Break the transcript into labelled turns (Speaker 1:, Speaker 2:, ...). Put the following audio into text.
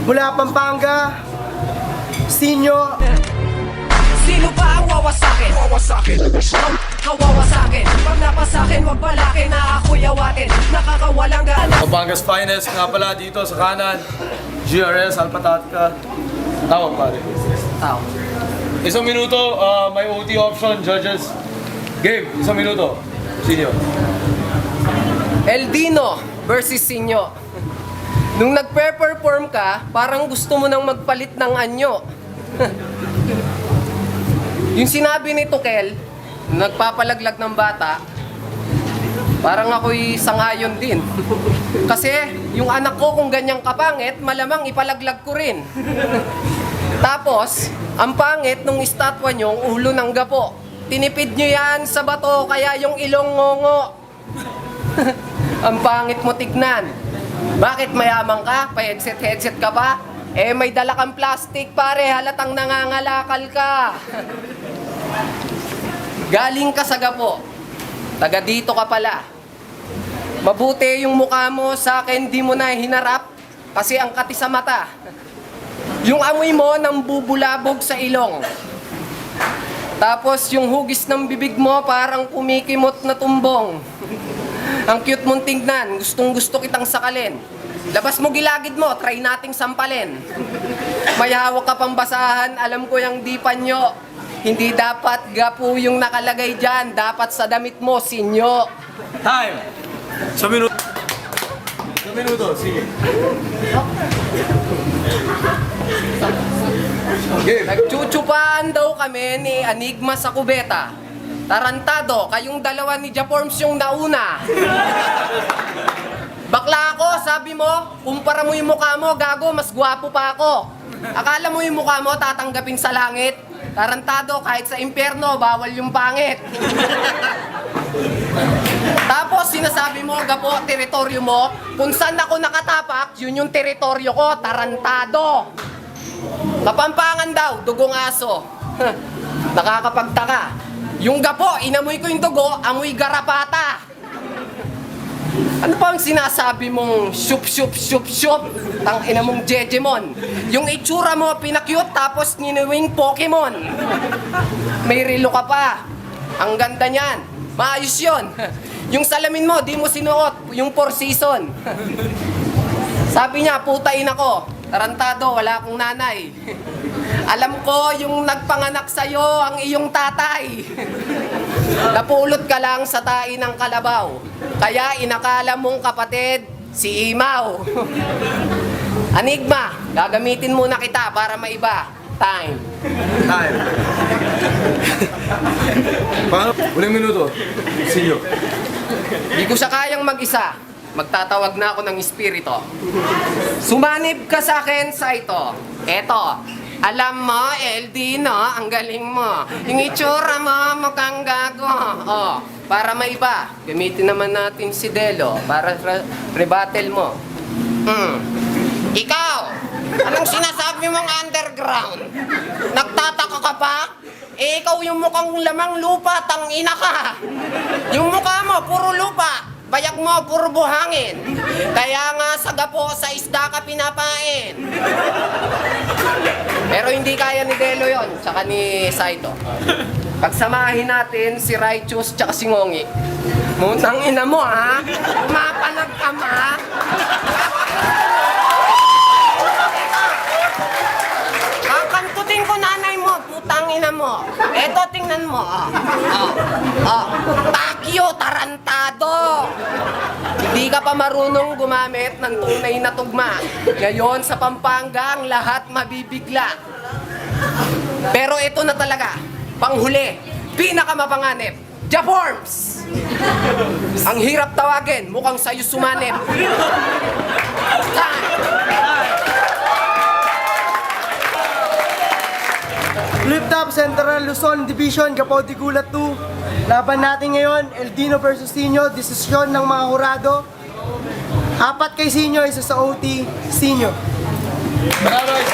Speaker 1: Mula Pampanga, Sinyo.
Speaker 2: Sino ba ang wawasakin? Kawawasakin. Pag napasakin, wag balakin na ako'y awatin. Nakakawalang gana.
Speaker 3: Pampanga's finest nga pala dito sa kanan. GRS, Alpatatka. Tawag pare.
Speaker 2: Tao.
Speaker 3: Isang minuto, may OT option, judges. Game, isang minuto. Sinyo.
Speaker 2: Eldino versus Sinyo. Nung nagpe-perform ka, parang gusto mo nang magpalit ng anyo. Yung sinabi ni Tukel, nagpapalaglag ng bata, parang ako'y sangayon din. Kasi yung anak ko kung ganyang kapangit, malamang ipalaglag ko rin. Tapos, ang pangit nung estatwa nyo, ulo ng gapo. Tinipid nyo yan sa bato, kaya yung ilong ngongo. Ang pangit mo tignan. Bakit mayaman ka? Pa-headset ka pa? Eh, may dala kang plastic, pare. Halatang nangangalakal ka. Galing ka sa gapo. Taga dito ka pala. Mabuti yung mukha mo sa akin, di mo na hinarap. Kasi ang kati sa mata. Yung amoy mo nang bubulabog sa ilong. Tapos yung hugis ng bibig mo parang kumikimot na tumbong. Ang cute mong tingnan, gustong gusto kitang sakalin. Labas mo gilagid mo, try nating sampalin. May hawak ka pang basahan, alam ko yung di panyo. Hindi dapat gapo yung nakalagay dyan, dapat sa damit mo, sinyo.
Speaker 3: Time! Isang minuto. Isang minuto, sige. Game.
Speaker 2: Nagchuchupaan daw kami ni Enigma sa kubeta. Tarantado, kayong dalawa ni Jaforms yung nauna. Bakla ako, sabi mo, kumpara mo yung mukha mo, gago, mas gwapo pa ako. Akala mo yung mukha mo tatanggapin sa langit? Tarantado, kahit sa impyerno, bawal yung pangit. Tapos sinasabi mo, gapo, teritoryo mo, kung saan ako nakatapak, yun yung teritoryo ko, tarantado. Kapampangan daw, dugong aso. Nakakapagtaka. Yung gapo, inamoy ko yung dugo, amoy garapata. Ano pa ang sinasabi mong shoop? Tang ina mong Jejemon. Yung itsura mo pinakyut tapos ninuwing Pokemon. May relo ka pa. Ang ganda niyan. Maayos yun. Yung salamin mo, di mo sinuot. Yung 4 season. Sabi niya, putain ako. Tarantado, wala akong nanay. Alam ko yung nagpanganak sa'yo ang iyong tatay. Napulot ka lang sa tai ng kalabaw. Kaya inakala mong kapatid, si Imaw. Enigma, gagamitin muna kita para maiba. Time.
Speaker 3: Time. Paano? Uling minuto. Sinyo.
Speaker 2: Di ko siya kayang mag-isa. Magtatawag na ako ng espiritu. Sumanib ka sa akin sa ito. Eto. Alam mo, Eldino, ang galing mo. Yung itsura mo, mukhang gago. Oh, para maiba, gamitin naman natin si Delo para rebuttal mo. Ikaw, anong sinasabi mong underground? Nagtataka ka pa? Eh, ikaw yung mukhang lamang lupa, tangina ka. Yung mukha mo, puro lupa. Bayak mo, puro buhangin. Kaya nga sa gapo, sa isda ka pinapain. Pero hindi kaya ni Delo yon, tsaka ni Saito. Pagsamahin natin si Righteous tsaka si Ngongi. Mutang ina mo ha, umapanag ka ma. Kakantutin ko nanay mo, putang ina mo. Eto, tingnan mo. Takyo, tarantado. Hindi ka pa marunong gumamit ng tunay na tugma. Ngayon sa Pampanga, ang lahat mabibigla. Pero ito na talaga, panghuli, pinakamapanganib, Jaforms! Ang hirap tawagin, mukhang sa'yo sumanib.
Speaker 1: Flip Top Central Luzon Division, Gapaw de Gulat 2. Laban natin ngayon, Eldino versus Sinyo. Desisyon ng mga hurado. 4 kay Sinyo, isa sa OT, Sinyo.
Speaker 3: Maraming